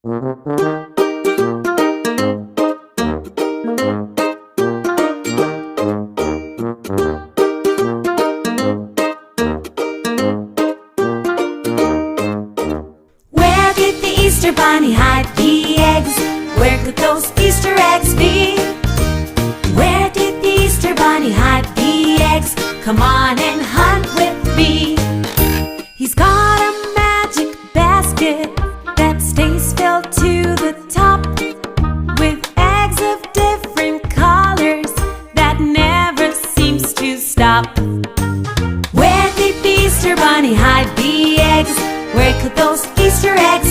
Where did the Easter Bunny hide the eggs? Where could those Easter eggs be? Where did the Easter Bunny hide the eggs? Come on and hunt with me. He's got a magic basket that stays filled to the top, with eggs of different colors that never seems to stop. Where did the Easter Bunny hide the eggs? Where could those Easter eggs